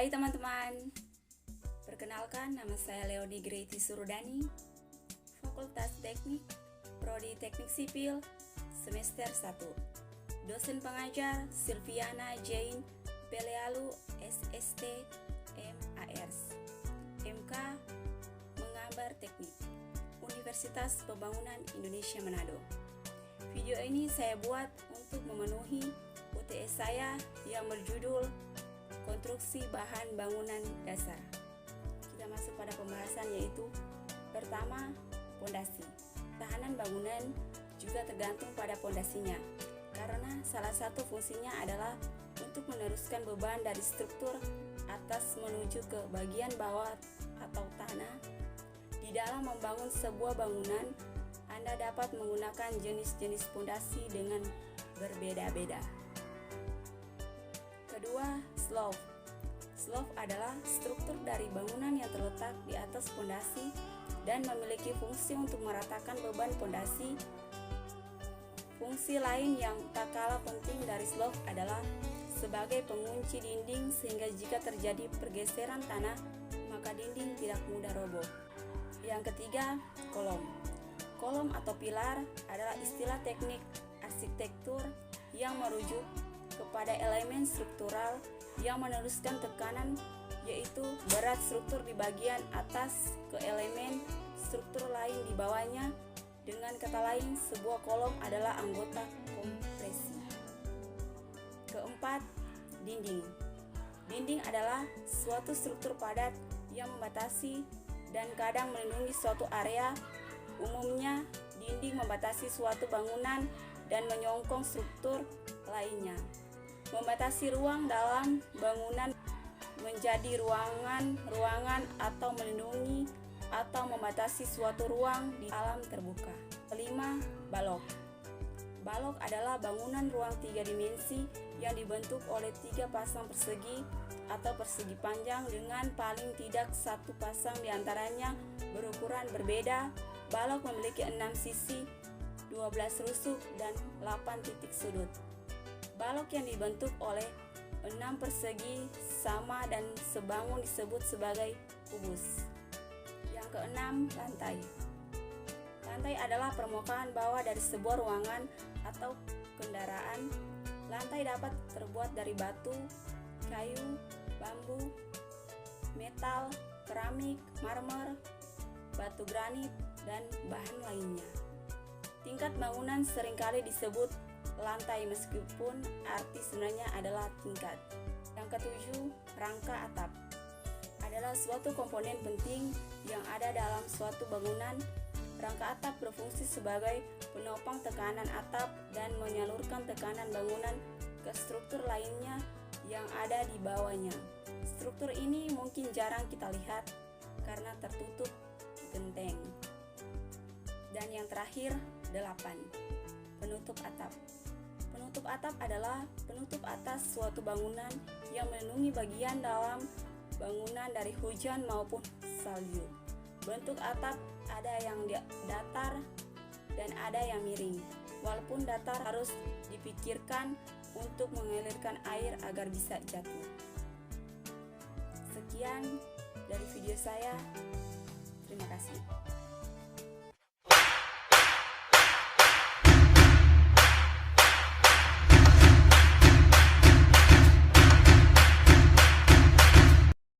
Hai teman-teman, perkenalkan nama saya Leoni Greti Surudani, Fakultas Teknik, Prodi Teknik Sipil, semester 1. Dosen pengajar Silviana Jane Pelealu, SST, MAS, MK, Menggambar Teknik, Universitas Pembangunan Indonesia Manado. Video ini saya buat untuk memenuhi UTS saya yang berjudul Konstruksi Bahan Bangunan Dasar. Kita masuk pada pembahasan, yaitu pertama, pondasi. Tahanan bangunan juga tergantung pada pondasinya, karena salah satu fungsinya adalah untuk meneruskan beban dari struktur atas menuju ke bagian bawah atau tanah. Di dalam membangun sebuah bangunan, Anda dapat menggunakan jenis-jenis pondasi dengan berbeda-beda. Kedua, slope. Slope adalah struktur dari bangunan yang terletak di atas pondasi dan memiliki fungsi untuk meratakan beban pondasi. Fungsi lain yang tak kalah penting dari slope adalah sebagai pengunci dinding, sehingga jika terjadi pergeseran tanah, maka dinding tidak mudah roboh. Yang ketiga, kolom. Kolom atau pilar adalah istilah teknik arsitektur yang merujuk kepada elemen struktural yang meneruskan tekanan, yaitu berat struktur di bagian atas ke elemen struktur lain di bawahnya. Dengan kata lain, sebuah kolom adalah anggota kompresi. Keempat, dinding. Dinding adalah suatu struktur padat yang membatasi dan kadang melindungi suatu area. Umumnya, dinding membatasi suatu bangunan dan menyokong struktur lainnya. Membatasi ruang dalam bangunan menjadi ruangan atau melindungi atau membatasi suatu ruang di alam terbuka. Kelima, balok. Balok adalah bangunan ruang 3 dimensi yang dibentuk oleh 3 pasang persegi atau persegi panjang dengan paling tidak satu pasang diantaranya berukuran berbeda. Balok memiliki 6 sisi, 12 rusuk, dan 8 titik sudut. Balok yang dibentuk oleh 6 persegi sama dan sebangun disebut sebagai kubus. Yang keenam, lantai. Lantai adalah permukaan bawah dari sebuah ruangan atau kendaraan. Lantai dapat terbuat dari batu, kayu, bambu, metal, keramik, marmer, batu granit, dan bahan lainnya. Tingkat bangunan seringkali disebut lantai, meskipun arti sebenarnya adalah tingkat. Yang ketujuh, rangka atap. Adalah suatu komponen penting yang ada dalam suatu bangunan. Rangka atap berfungsi sebagai penopang tekanan atap dan menyalurkan tekanan bangunan ke struktur lainnya yang ada di bawahnya. Struktur ini mungkin jarang kita lihat karena tertutup genteng. Dan yang terakhir, 8. Penutup atap. Penutup atap adalah penutup atas suatu bangunan yang melindungi bagian dalam bangunan dari hujan maupun salju. Bentuk atap ada yang datar dan ada yang miring. Walaupun datar, harus dipikirkan untuk mengalirkan air agar bisa jatuh. Sekian dari video saya. Terima kasih.